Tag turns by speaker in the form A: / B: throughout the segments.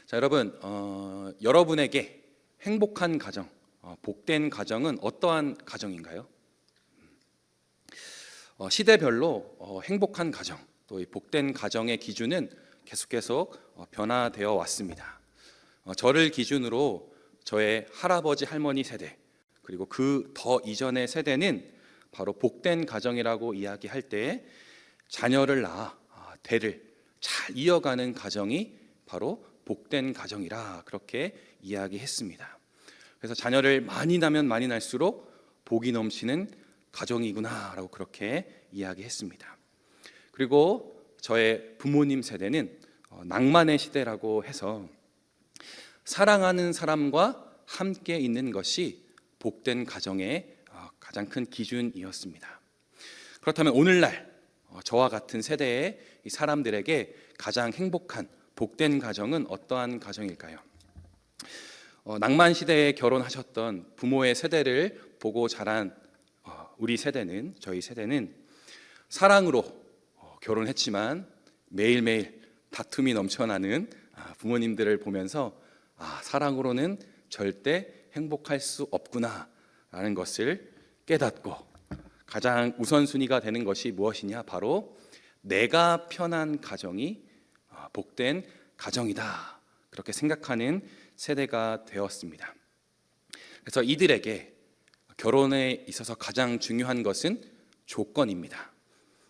A: 자, 여러분, 여러분에게 행복한 가정, 복된 가정은 어떠한 가정인가요? 시대별로 행복한 가정, 또 이 복된 가정의 기준은 계속 변화되어 왔습니다. 저를 기준으로 저의 할아버지 할머니 세대, 그리고 그 더 이전의 세대는 바로 복된 가정이라고 이야기할 때 자녀를 낳아 대를 잘 이어가는 가정이 바로 복된 가정이라 그렇게 이야기했습니다. 그래서 자녀를 많이 낳으면 많이 낳을수록 복이 넘치는 가정이구나라고 그렇게 이야기했습니다. 그리고 저의 부모님 세대는 낭만의 시대라고 해서 사랑하는 사람과 함께 있는 것이 복된 가정의 가장 큰 기준이었습니다. 그렇다면 오늘날 저와 같은 세대의 사람들에게 가장 행복한 복된 가정은 어떠한 가정일까요? 낭만 시대에 결혼하셨던 부모의 세대를 보고 자란 저희 세대는 사랑으로 결혼했지만 매일매일 다툼이 넘쳐나는 부모님들을 보면서 사랑으로는 절대 행복할 수 없구나라는 것을 깨닫고 가장 우선순위가 되는 것이 무엇이냐? 바로 내가 편한 가정이 복된 가정이다. 그렇게 생각하는 세대가 되었습니다. 그래서 이들에게 결혼에 있어서 가장 중요한 것은 조건입니다.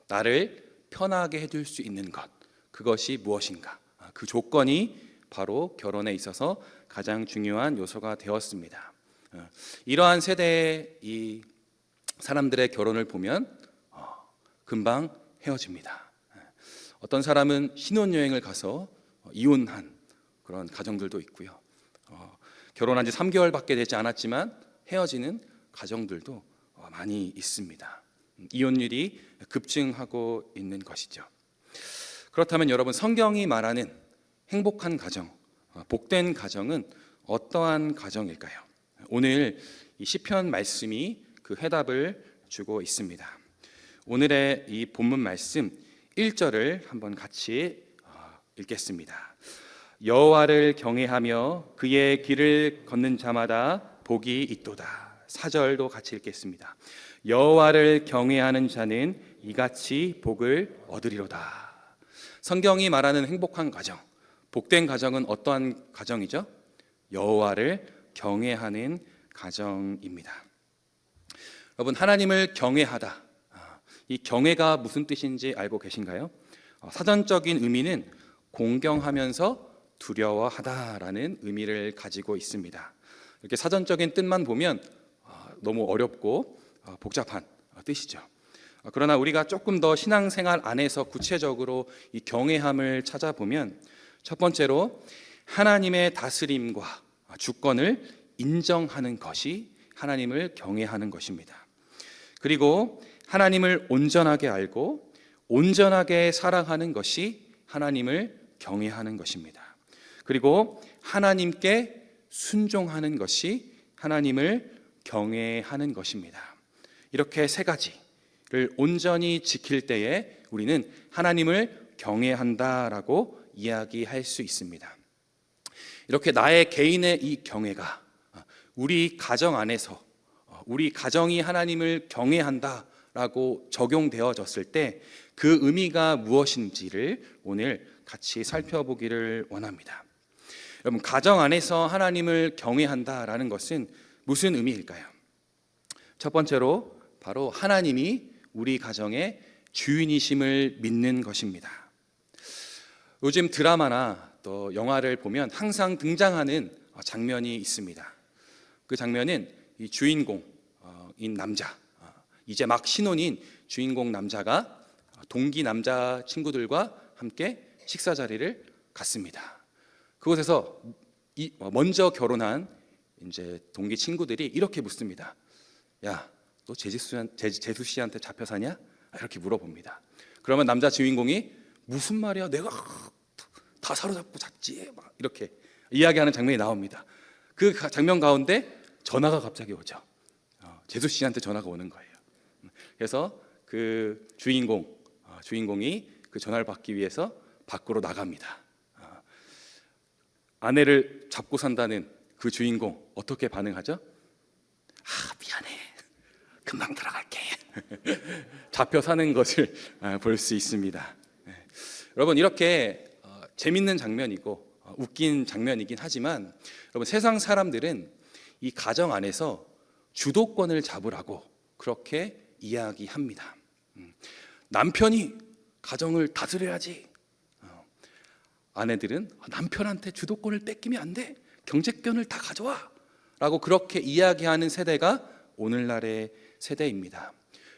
A: 나를 편하게 해줄 수 있는 것, 그것이 무엇인가? 그 조건이 바로 결혼에 있어서 가장 중요한 요소가 되었습니다. 이러한 세대의 이 사람들의 결혼을 보면 금방 헤어집니다. 어떤 사람은 신혼여행을 가서 이혼한 그런 가정들도 있고요. 결혼한 지 3개월밖에 되지 않았지만 헤어지는 가정들도 많이 있습니다. 이혼율이 급증하고 있는 것이죠. 그렇다면 여러분, 성경이 말하는 행복한 가정, 복된 가정은 어떠한 가정일까요? 오늘 이 시편 말씀이 그 해답을 주고 있습니다. 오늘의 이 본문 말씀 1절을 한번 같이 읽겠습니다. 여호와를 경외하며 그의 길을 걷는 자마다 복이 있도다. 4절도 같이 읽겠습니다. 여호와를 경외하는 자는 이같이 복을 얻으리로다. 성경이 말하는 행복한 가정, 복된 가정은 어떠한 가정이죠? 여호와를 경외하는 가정입니다. 여러분, 하나님을 경외하다, 이 경외가 무슨 뜻인지 알고 계신가요? 사전적인 의미는 공경하면서 두려워하다라는 의미를 가지고 있습니다. 이렇게 사전적인 뜻만 보면 너무 어렵고 복잡한 뜻이죠. 그러나 우리가 조금 더 신앙생활 안에서 구체적으로 이 경외함을 찾아보면 첫 번째로 하나님의 다스림과 주권을 인정하는 것이 하나님을 경외하는 것입니다. 그리고 하나님을 온전하게 알고 온전하게 사랑하는 것이 하나님을 경외하는 것입니다. 그리고 하나님께 순종하는 것이 하나님을 경외하는 것입니다. 이렇게 세 가지를 온전히 지킬 때에 우리는 하나님을 경외한다라고 이야기할 수 있습니다. 이렇게 나의 개인의 이 경외가 우리 가정 안에서 우리 가정이 하나님을 경외한다라고 적용되어졌을 때 그 의미가 무엇인지를 오늘 같이 살펴보기를 원합니다. 여러분, 가정 안에서 하나님을 경외한다라는 것은 무슨 의미일까요? 첫 번째로 바로 하나님이 우리 가정의 주인이심을 믿는 것입니다. 요즘 드라마나 또 영화를 보면 항상 등장하는 장면이 있습니다. 그 장면은 이 주인공인 남자, 이제 막 신혼인 주인공 남자가 동기 남자 친구들과 함께 식사 자리를 갖습니다. 그곳에서 먼저 결혼한 이제 동기 친구들이 이렇게 묻습니다. 야, 너 재수 씨한테 잡혀 사냐? 이렇게 물어봅니다. 그러면 남자 주인공이 무슨 말이야? 내가 다 사로잡고 잤지. 막 이렇게 이야기하는 장면이 나옵니다. 그 장면 가운데 전화가 갑자기 오죠. 재수 씨한테 전화가 오는 거예요. 그래서 그 주인공이 그 전화를 받기 위해서 밖으로 나갑니다. 아내를 잡고 산다는 그 주인공 어떻게 반응하죠? 미안해, 금방 들어갈게. 잡혀 사는 것을 볼 수 있습니다. 여러분, 이렇게 재밌는 장면이고 웃긴 장면이긴 하지만, 여러분, 세상 사람들은 이 가정 안에서 주도권을 잡으라고 그렇게 이야기합니다. 남편이 가정을 다스려야지. 아내들은 남편한테 주도권을 뺏기면 안 돼, 경제권을 다 가져와 라고 그렇게 이야기하는 세대가 오늘날의 세대입니다.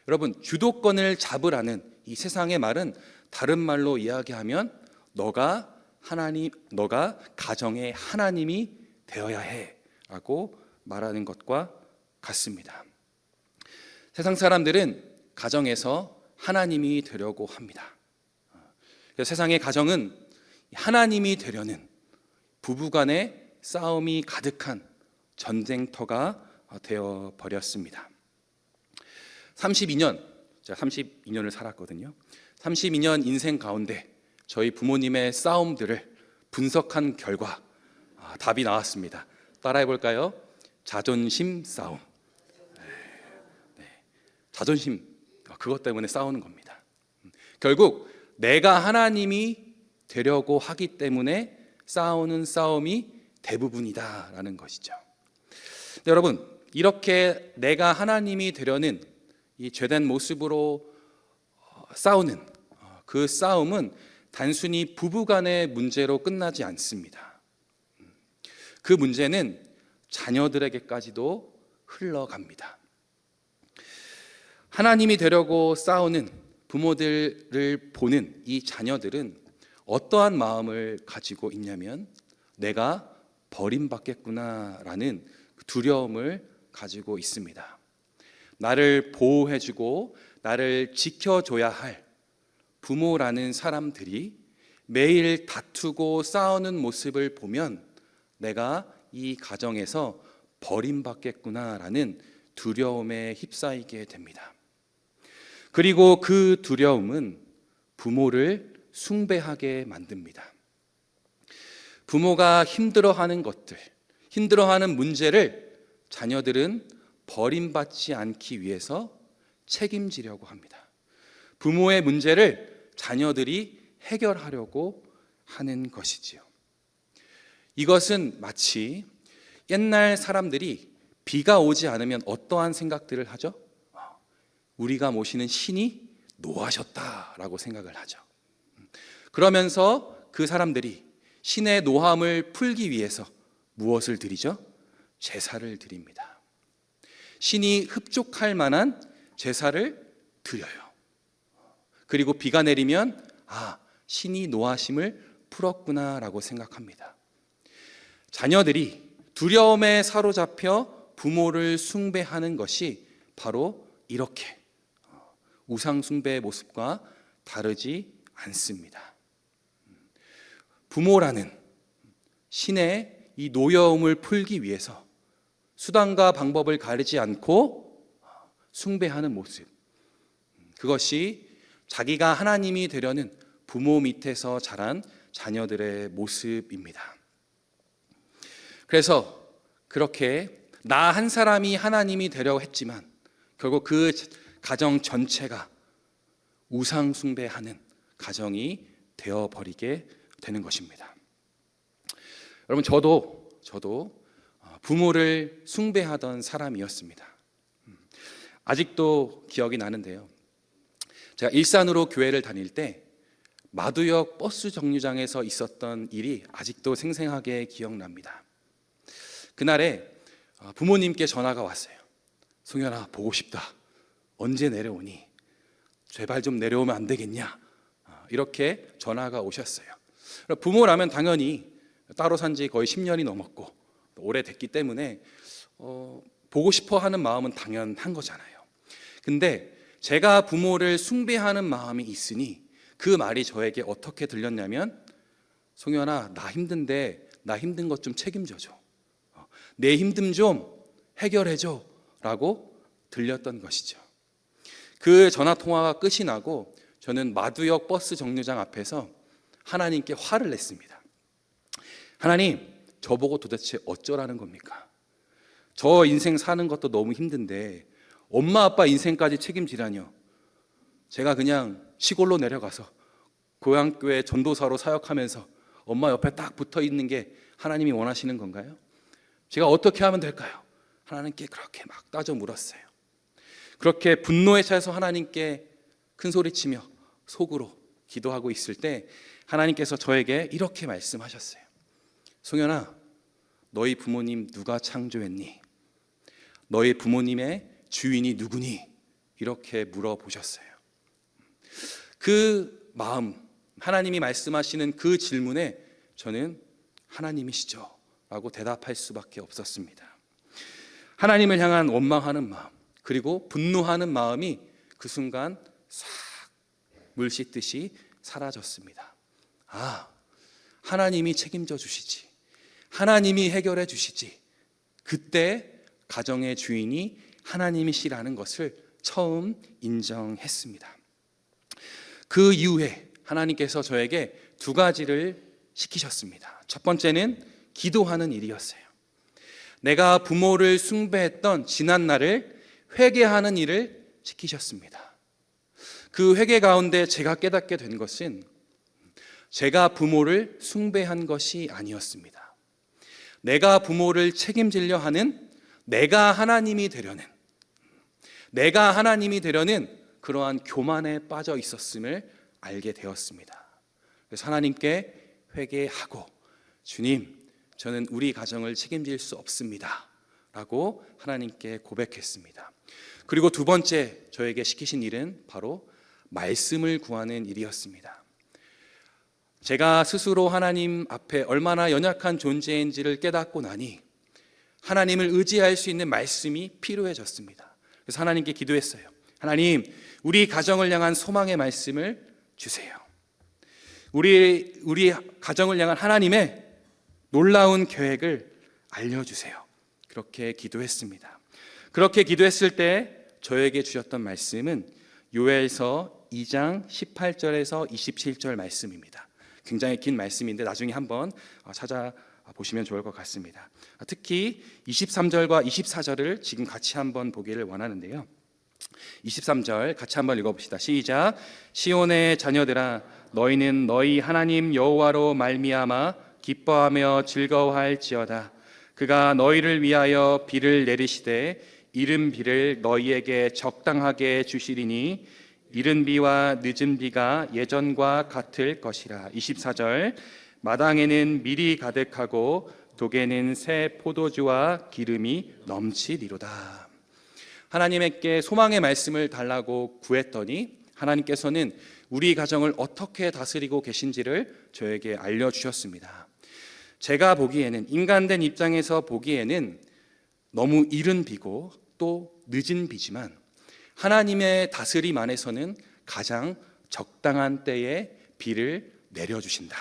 A: 여러분, 주도권을 잡으라는 이 세상의 말은 다른 말로 이야기하면 너가 가정의 하나님이 되어야 해 라고 말하는 것과 같습니다. 세상 사람들은 가정에서 하나님이 되려고 합니다. 세상의 가정은 하나님이 되려는 부부간의 싸움이 가득한 전쟁터가 되어 버렸습니다. 제가 32년을 살았거든요. 32년 인생 가운데 저희 부모님의 싸움들을 분석한 결과 답이 나왔습니다. 따라해 볼까요? 자존심 싸움. 자존심, 그것 때문에 싸우는 겁니다. 결국 내가 하나님이 되려고 하기 때문에 싸우는 싸움이 대부분이다라는 것이죠. 근데 여러분, 이렇게 내가 하나님이 되려는 이 죄된 모습으로 싸우는 그 싸움은 단순히 부부간의 문제로 끝나지 않습니다. 그 문제는 자녀들에게까지도 흘러갑니다. 하나님이 되려고 싸우는 부모들을 보는 이 자녀들은 어떠한 마음을 가지고 있냐면, 내가 버림받겠구나라는 두려움을 가지고 있습니다. 나를 보호해주고 나를 지켜줘야 할 부모라는 사람들이 매일 다투고 싸우는 모습을 보면 내가 이 가정에서 버림받겠구나라는 두려움에 휩싸이게 됩니다. 그리고 그 두려움은 부모를 숭배하게 만듭니다. 부모가 힘들어하는 것들, 힘들어하는 문제를 자녀들은 버림받지 않기 위해서 책임지려고 합니다. 부모의 문제를 자녀들이 해결하려고 하는 것이지요. 이것은 마치 옛날 사람들이 비가 오지 않으면 어떠한 생각들을 하죠? 우리가 모시는 신이 노하셨다라고 생각을 하죠. 그러면서 그 사람들이 신의 노함을 풀기 위해서 무엇을 드리죠? 제사를 드립니다. 신이 흡족할 만한 제사를 드려요. 그리고 비가 내리면 신이 노하심을 풀었구나라고 생각합니다. 자녀들이 두려움에 사로잡혀 부모를 숭배하는 것이 바로 이렇게 우상 숭배의 모습과 다르지 않습니다. 부모라는 신의 이 노여움을 풀기 위해서 수단과 방법을 가리지 않고 숭배하는 모습, 그것이 자기가 하나님이 되려는 부모 밑에서 자란 자녀들의 모습입니다. 그래서 그렇게 나 한 사람이 하나님이 되려고 했지만 결국 그 가정 전체가 우상 숭배하는 가정이 되어버리게 되는 것입니다. 여러분, 저도 부모를 숭배하던 사람이었습니다. 아직도 기억이 나는데요. 제가 일산으로 교회를 다닐 때 마두역 버스 정류장에서 있었던 일이 아직도 생생하게 기억납니다. 그날에 부모님께 전화가 왔어요. 송현아, 보고 싶다. 언제 내려오니? 제발 좀 내려오면 안 되겠냐? 이렇게 전화가 오셨어요. 부모라면 당연히 따로 산 지 거의 10년이 넘었고 오래됐기 때문에 보고 싶어 하는 마음은 당연한 거잖아요. 근데 제가 부모를 숭배하는 마음이 있으니 그 말이 저에게 어떻게 들렸냐면, 송현아, 나 힘든데 나 힘든 것 좀 책임져줘. 내 힘듦 좀 해결해줘 라고 들렸던 것이죠. 그 전화통화가 끝이 나고 저는 마두역 버스 정류장 앞에서 하나님께 화를 냈습니다. 하나님, 저보고 도대체 어쩌라는 겁니까? 저 인생 사는 것도 너무 힘든데 엄마 아빠 인생까지 책임지라뇨. 제가 그냥 시골로 내려가서 고향교회 전도사로 사역하면서 엄마 옆에 딱 붙어 있는 게 하나님이 원하시는 건가요? 제가 어떻게 하면 될까요? 하나님께 그렇게 막 따져 물었어요. 그렇게 분노에 차서 하나님께 큰 소리치며 속으로 기도하고 있을 때 하나님께서 저에게 이렇게 말씀하셨어요. 송현아, 너희 부모님 누가 창조했니? 너희 부모님의 주인이 누구니? 이렇게 물어보셨어요. 그 마음, 하나님이 말씀하시는 그 질문에 저는 하나님이시죠 라고 대답할 수밖에 없었습니다. 하나님을 향한 원망하는 마음, 그리고 분노하는 마음이 그 순간 싹 물 씻듯이 사라졌습니다. 아, 하나님이 책임져 주시지, 하나님이 해결해 주시지. 그때 가정의 주인이 하나님이시라는 것을 처음 인정했습니다. 그 이후에 하나님께서 저에게 두 가지를 시키셨습니다. 첫 번째는 기도하는 일이었어요. 내가 부모를 숭배했던 지난 날을 회개하는 일을 시키셨습니다. 그 회개 가운데 제가 깨닫게 된 것은 제가 부모를 숭배한 것이 아니었습니다. 내가 부모를 책임지려 하는, 내가 하나님이 되려는 그러한 교만에 빠져 있었음을 알게 되었습니다. 그래서 하나님께 회개하고, 주님, 저는 우리 가정을 책임질 수 없습니다 라고 하나님께 고백했습니다. 그리고 두 번째 저에게 시키신 일은 바로 말씀을 구하는 일이었습니다. 제가 스스로 하나님 앞에 얼마나 연약한 존재인지를 깨닫고 나니 하나님을 의지할 수 있는 말씀이 필요해졌습니다. 그래서 하나님께 기도했어요. 하나님, 우리 가정을 향한 소망의 말씀을 주세요. 우리 가정을 향한 하나님의 놀라운 계획을 알려주세요. 그렇게 기도했습니다. 그렇게 기도했을 때 저에게 주셨던 말씀은 요엘서 2장 18절에서 27절 말씀입니다. 굉장히 긴 말씀인데 나중에 한번 찾아보시면 좋을 것 같습니다. 특히 23절과 24절을 지금 같이 한번 보기를 원하는데요. 23절 같이 한번 읽어봅시다. 시작. 시온의 자녀들아, 너희는 너희 하나님 여호와로 말미암아 기뻐하며 즐거워할지어다. 그가 너희를 위하여 비를 내리시되 이른 비를 너희에게 적당하게 주시리니 이른 비와 늦은 비가 예전과 같을 것이라. 24절. 마당에는 밀이 가득하고 독에는 새 포도주와 기름이 넘치리로다. 하나님께 소망의 말씀을 달라고 구했더니 하나님께서는 우리 가정을 어떻게 다스리고 계신지를 저에게 알려주셨습니다. 제가 보기에는, 인간된 입장에서 보기에는 너무 이른 비고 또 늦은 비지만 하나님의 다스림 안에서는 가장 적당한 때에 비를 내려주신다.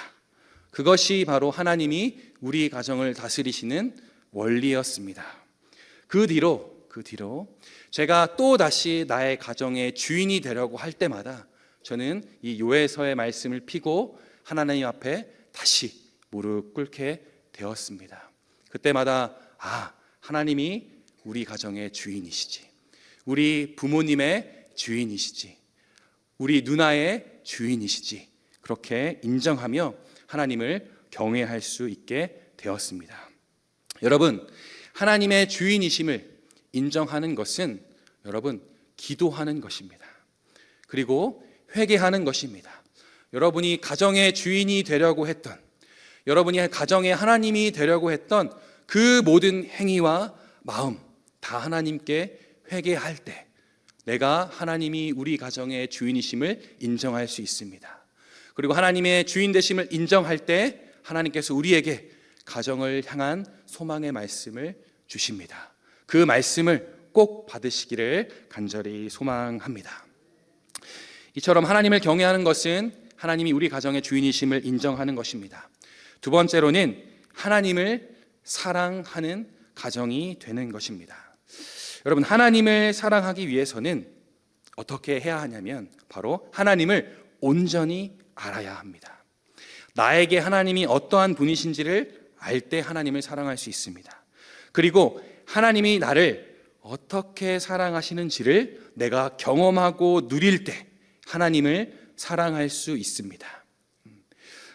A: 그것이 바로 하나님이 우리 가정을 다스리시는 원리였습니다. 그 뒤로 제가 또 다시 나의 가정의 주인이 되려고 할 때마다 저는 이 요엘서의 말씀을 피고 하나님 앞에 다시 무릎 꿇게 되었습니다. 그때마다 하나님이 우리 가정의 주인이시지, 우리 부모님의 주인이시지, 우리 누나의 주인이시지, 그렇게 인정하며 하나님을 경외할 수 있게 되었습니다. 여러분, 하나님의 주인이심을 인정하는 것은 여러분 기도하는 것입니다. 그리고 회개하는 것입니다. 여러분이 가정의 주인이 되려고 했던, 여러분이 가정의 하나님이 되려고 했던 그 모든 행위와 마음 다 하나님께 회개할 때 내가 하나님이 우리 가정의 주인이심을 인정할 수 있습니다. 그리고 하나님의 주인 되심을 인정할 때 하나님께서 우리에게 가정을 향한 소망의 말씀을 주십니다. 그 말씀을 꼭 받으시기를 간절히 소망합니다. 이처럼 하나님을 경외하는 것은 하나님이 우리 가정의 주인이심을 인정하는 것입니다. 두 번째로는 하나님을 사랑하는 가정이 되는 것입니다. 여러분, 하나님을 사랑하기 위해서는 어떻게 해야 하냐면 바로 하나님을 온전히 알아야 합니다. 나에게 하나님이 어떠한 분이신지를 알 때 하나님을 사랑할 수 있습니다. 그리고 하나님이 나를 어떻게 사랑하시는지를 내가 경험하고 누릴 때 하나님을 사랑할 수 있습니다.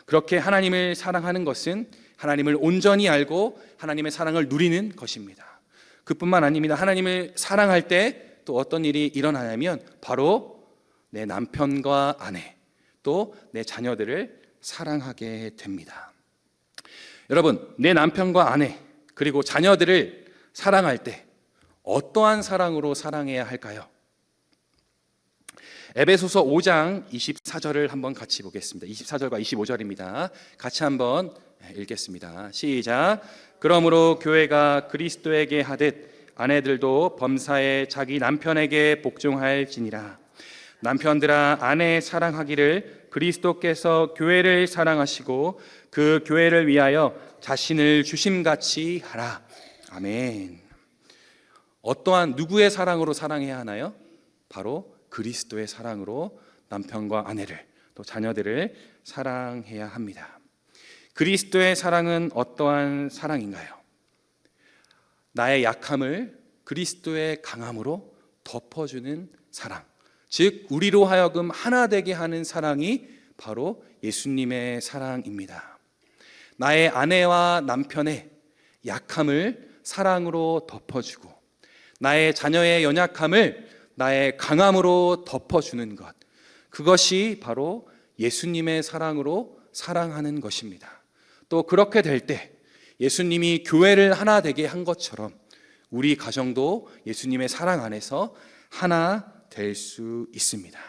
A: 그렇게 하나님을 사랑하는 것은 하나님을 온전히 알고 하나님의 사랑을 누리는 것입니다. 그뿐만 아닙니다. 하나님을 사랑할 때 또 어떤 일이 일어나냐면 바로 내 남편과 아내, 또 내 자녀들을 사랑하게 됩니다. 여러분, 내 남편과 아내 그리고 자녀들을 사랑할 때 어떠한 사랑으로 사랑해야 할까요? 에베소서 5장 24절을 한번 같이 보겠습니다. 24절과 25절입니다. 같이 한번 읽겠습니다. 시작. 그러므로 교회가 그리스도에게 하듯 아내들도 범사에 자기 남편에게 복종할지니라. 남편들아, 아내 사랑하기를 그리스도께서 교회를 사랑하시고 그 교회를 위하여 자신을 주심같이 하라. 아멘. 어떠한 누구의 사랑으로 사랑해야 하나요? 바로 그리스도의 사랑으로 남편과 아내를 또 자녀들을 사랑해야 합니다. 그리스도의 사랑은 어떠한 사랑인가요? 나의 약함을 그리스도의 강함으로 덮어주는 사랑, 즉 우리로 하여금 하나 되게 하는 사랑이 바로 예수님의 사랑입니다. 나의 아내와 남편의 약함을 사랑으로 덮어주고 나의 자녀의 연약함을 나의 강함으로 덮어주는 것, 그것이 바로 예수님의 사랑으로 사랑하는 것입니다. 또 그렇게 될 때 예수님이 교회를 하나 되게 한 것처럼 우리 가정도 예수님의 사랑 안에서 하나 될 수 있습니다.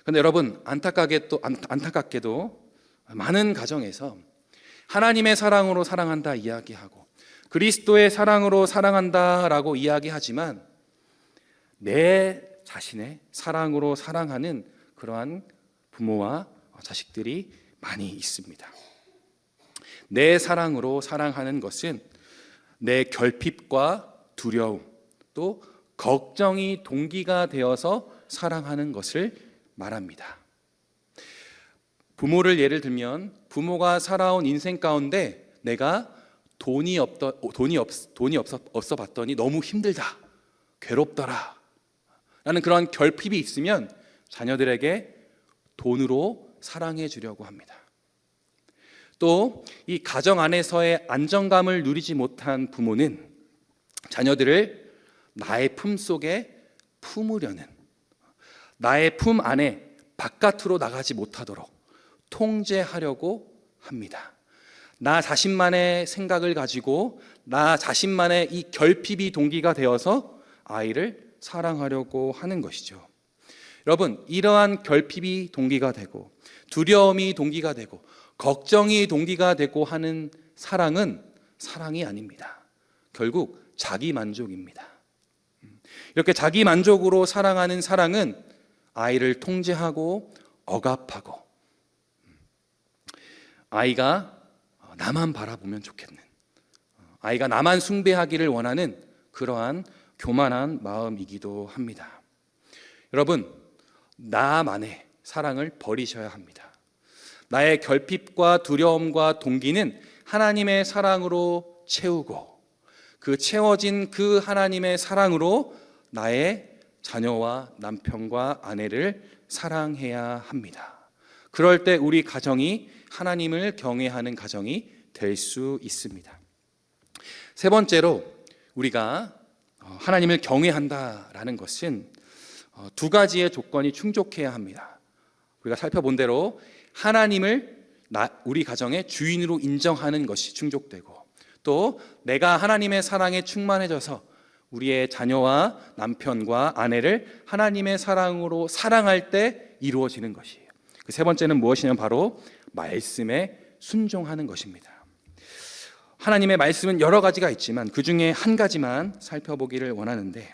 A: 그런데 여러분, 안타깝게도 많은 가정에서 하나님의 사랑으로 사랑한다 이야기하고 그리스도의 사랑으로 사랑한다라고 이야기하지만 내 자신의 사랑으로 사랑하는 그러한 부모와 자식들이 많이 있습니다. 내 사랑으로 사랑하는 것은 내 결핍과 두려움, 또 걱정이 동기가 되어서 사랑하는 것을 말합니다. 부모를 예를 들면 부모가 살아온 인생 가운데 내가 돈이 없어 봤더니 너무 힘들다, 괴롭더라 라는 그런 결핍이 있으면 자녀들에게 돈으로 사랑해 주려고 합니다. 또 이 가정 안에서의 안정감을 누리지 못한 부모는 자녀들을 나의 품 속에 품으려는, 나의 품 안에 바깥으로 나가지 못하도록 통제하려고 합니다. 나 자신만의 생각을 가지고 나 자신만의 이 결핍이 동기가 되어서 아이를 사랑하려고 하는 것이죠. 여러분, 이러한 결핍이 동기가 되고 두려움이 동기가 되고 걱정이 동기가 되고 하는 사랑은 사랑이 아닙니다. 결국 자기 만족입니다. 이렇게 자기 만족으로 사랑하는 사랑은 아이를 통제하고 억압하고 아이가 나만 바라보면 좋겠는, 아이가 나만 숭배하기를 원하는 그러한 교만한 마음이기도 합니다. 여러분, 나만의 사랑을 버리셔야 합니다. 나의 결핍과 두려움과 동기는 하나님의 사랑으로 채우고 그 채워진 그 하나님의 사랑으로 나의 자녀와 남편과 아내를 사랑해야 합니다. 그럴 때 우리 가정이 하나님을 경외하는 가정이 될 수 있습니다. 세 번째로 우리가 하나님을 경외한다라는 것은 두 가지의 조건이 충족해야 합니다. 우리가 살펴본 대로 하나님을 우리 가정의 주인으로 인정하는 것이 충족되고, 또 내가 하나님의 사랑에 충만해져서 우리의 자녀와 남편과 아내를 하나님의 사랑으로 사랑할 때 이루어지는 것이에요. 그 세 번째는 무엇이냐면 바로 말씀에 순종하는 것입니다. 하나님의 말씀은 여러 가지가 있지만 그 중에 한 가지만 살펴보기를 원하는데,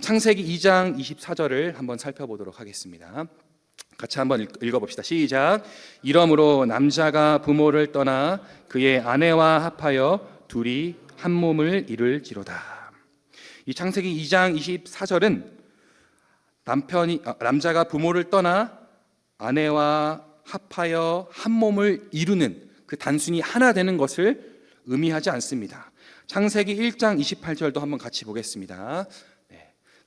A: 창세기 2장 24절을 한번 살펴보도록 하겠습니다. 같이 한번 읽어봅시다. 시작. 이러므로 남자가 부모를 떠나 그의 아내와 합하여 둘이 한 몸을 이룰지로다. 이 창세기 2장 24절은 남자가 부모를 떠나 아내와 합하여 한 몸을 이루는 그 단순히 하나 되는 것을 의미하지 않습니다. 창세기 1장 28절도 한번 같이 보겠습니다.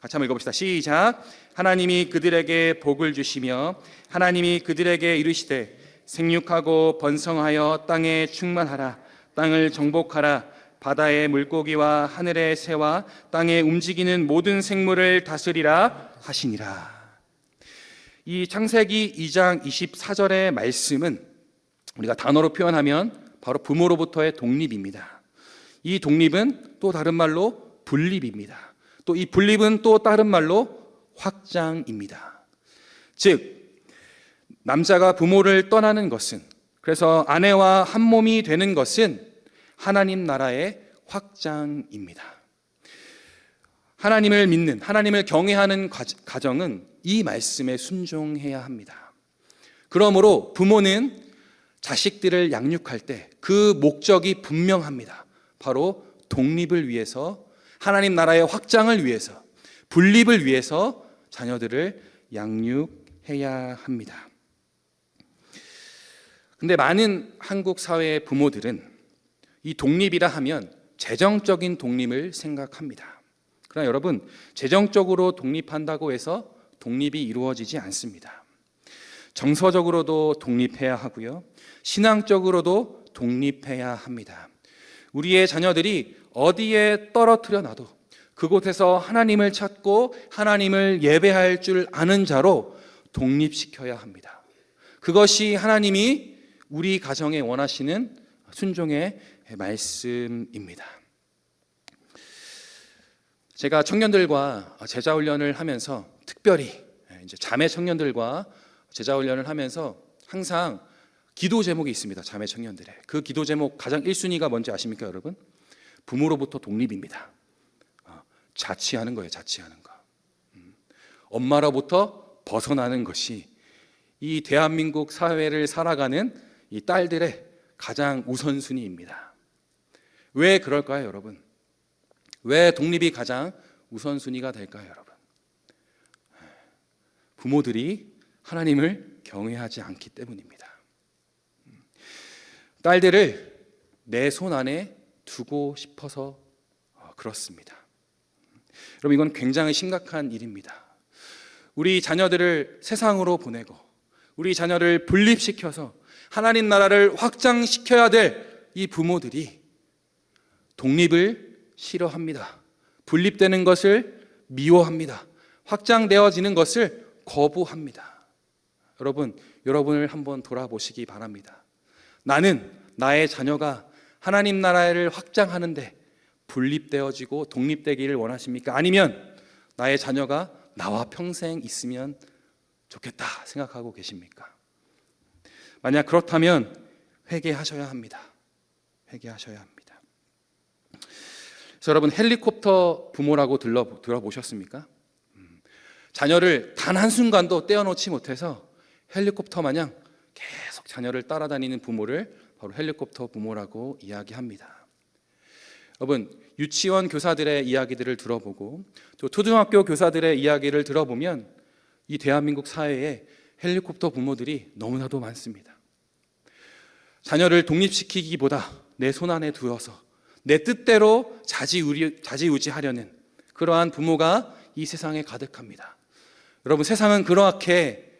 A: 같이 한번 읽어봅시다. 시작. 하나님이 그들에게 복을 주시며 하나님이 그들에게 이르시되 생육하고 번성하여 땅에 충만하라. 땅을 정복하라. 바다의 물고기와 하늘의 새와 땅에 움직이는 모든 생물을 다스리라 하시니라. 이 창세기 2장 24절의 말씀은 우리가 단어로 표현하면 바로 부모로부터의 독립입니다. 이 독립은 또 다른 말로 분립입니다. 또 이 분립은 또 다른 말로 확장입니다. 즉 남자가 부모를 떠나는 것은, 그래서 아내와 한 몸이 되는 것은 하나님 나라의 확장입니다. 하나님을 믿는, 하나님을 경외하는 가정은 이 말씀에 순종해야 합니다. 그러므로 부모는 자식들을 양육할 때 그 목적이 분명합니다. 바로 독립을 위해서, 하나님 나라의 확장을 위해서, 분립을 위해서 자녀들을 양육해야 합니다. 근데 많은 한국 사회의 부모들은 이 독립이라 하면 재정적인 독립을 생각합니다. 그러나 여러분, 재정적으로 독립한다고 해서 독립이 이루어지지 않습니다. 정서적으로도 독립해야 하고요, 신앙적으로도 독립해야 합니다. 우리의 자녀들이 어디에 떨어뜨려 놔도 그곳에서 하나님을 찾고 하나님을 예배할 줄 아는 자로 독립시켜야 합니다. 그것이 하나님이 우리 가정에 원하시는 순종의 말씀입니다. 제가 청년들과 제자훈련을 하면서, 특별히 이제 자매 청년들과 제자훈련을 하면서 항상 기도 제목이 있습니다. 자매 청년들의 그 기도 제목 가장 1순위가 뭔지 아십니까, 여러분? 부모로부터 독립입니다. 자취하는 거예요. 자취하는 거. 엄마로부터 벗어나는 것이 이 대한민국 사회를 살아가는 이 딸들의 가장 우선순위입니다. 왜 그럴까요, 여러분? 왜 독립이 가장 우선순위가 될까요, 여러분? 부모들이 하나님을 경외하지 않기 때문입니다. 딸들을 내 손 안에 두고 싶어서 그렇습니다. 여러분, 이건 굉장히 심각한 일입니다. 우리 자녀들을 세상으로 보내고 우리 자녀를 분립시켜서 하나님 나라를 확장시켜야 될 이 부모들이 독립을 싫어합니다. 분립되는 것을 미워합니다. 확장되어지는 것을 거부합니다. 여러분을 한번 돌아보시기 바랍니다. 나는 나의 자녀가 하나님 나라를 확장하는데 분립되어지고 독립되기를 원하십니까? 아니면 나의 자녀가 나와 평생 있으면 좋겠다 생각하고 계십니까? 만약 그렇다면 회개하셔야 합니다. 회개하셔야 합니다. 그래서 여러분, 헬리콥터 부모라고 들어보셨습니까? 자녀를 단 한순간도 떼어놓지 못해서 헬리콥터 마냥 계속 자녀를 따라다니는 부모를 바로 헬리콥터 부모라고 이야기합니다. 여러분, 유치원 교사들의 이야기들을 들어보고 또 초등학교 교사들의 이야기를 들어보면 이 대한민국 사회에 헬리콥터 부모들이 너무나도 많습니다. 자녀를 독립시키기보다 내 손 안에 두어서 내 뜻대로 자지우지하려는 그러한 부모가 이 세상에 가득합니다. 여러분, 세상은 그렇게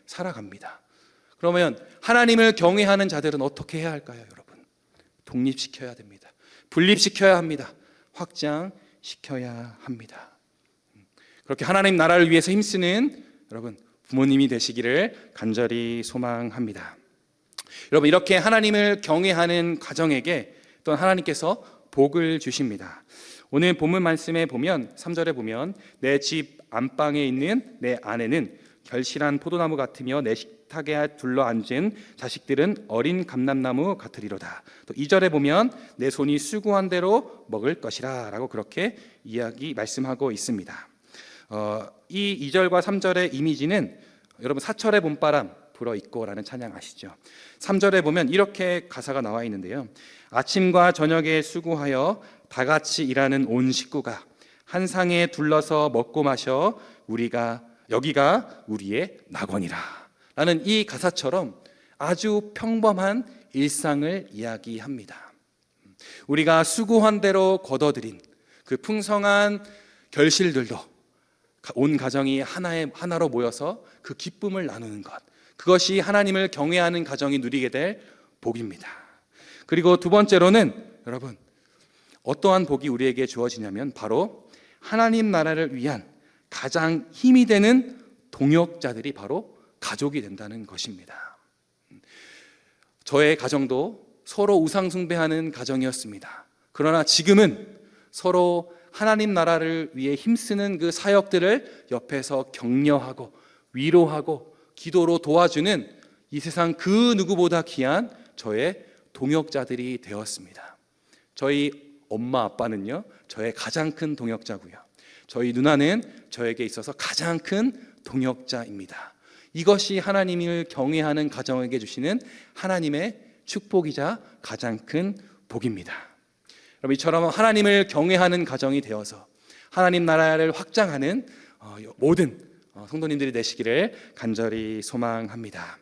A: 살아갑니다. 그러면 하나님을 경외하는 자들은 어떻게 해야 할까요, 여러분? 독립시켜야 됩니다. 분립시켜야 합니다. 확장시켜야 합니다. 그렇게 하나님 나라를 위해서 힘쓰는 여러분 부모님이 되시기를 간절히 소망합니다. 여러분, 이렇게 하나님을 경외하는 가정에게 또 하나님께서 복을 주십니다. 오늘 본문 말씀에 보면 3절에 보면 내 집 안방에 있는 내 아내는 결실한 포도나무 같으며 내 식탁에 둘러앉은 자식들은 어린 감람나무 같으리로다. 또 2절에 보면 내 손이 수고한 대로 먹을 것이라 라고 그렇게 말씀하고 있습니다. 이 2절과 3절의 이미지는 여러분 사철의 봄바람 불어있고 라는 찬양 아시죠? 3절에 보면 이렇게 가사가 나와 있는데요. 아침과 저녁에 수고하여 다 같이 일하는 온 식구가 한 상에 둘러서 먹고 마셔 여기가 우리의 낙원이라 라는 이 가사처럼 아주 평범한 일상을 이야기합니다. 우리가 수고한 대로 거둬들인 그 풍성한 결실들도 온 가정이 하나로 모여서 그 기쁨을 나누는 것, 그것이 하나님을 경외하는 가정이 누리게 될 복입니다. 그리고 두 번째로는 여러분, 어떠한 복이 우리에게 주어지냐면 바로 하나님 나라를 위한 가장 힘이 되는 동역자들이 바로 가족이 된다는 것입니다. 저의 가정도 서로 우상 숭배하는 가정이었습니다. 그러나 지금은 서로 하나님 나라를 위해 힘쓰는 그 사역들을 옆에서 격려하고 위로하고 기도로 도와주는 이 세상 그 누구보다 귀한 저의 동역자들이 되었습니다. 저희 엄마 아빠는요, 저의 가장 큰 동역자고요. 저희 누나는 저에게 있어서 가장 큰 동역자입니다. 이것이 하나님을 경외하는 가정에게 주시는 하나님의 축복이자 가장 큰 복입니다. 여러분, 이처럼 하나님을 경외하는 가정이 되어서 하나님 나라를 확장하는 모든 성도님들이 되시기를 간절히 소망합니다.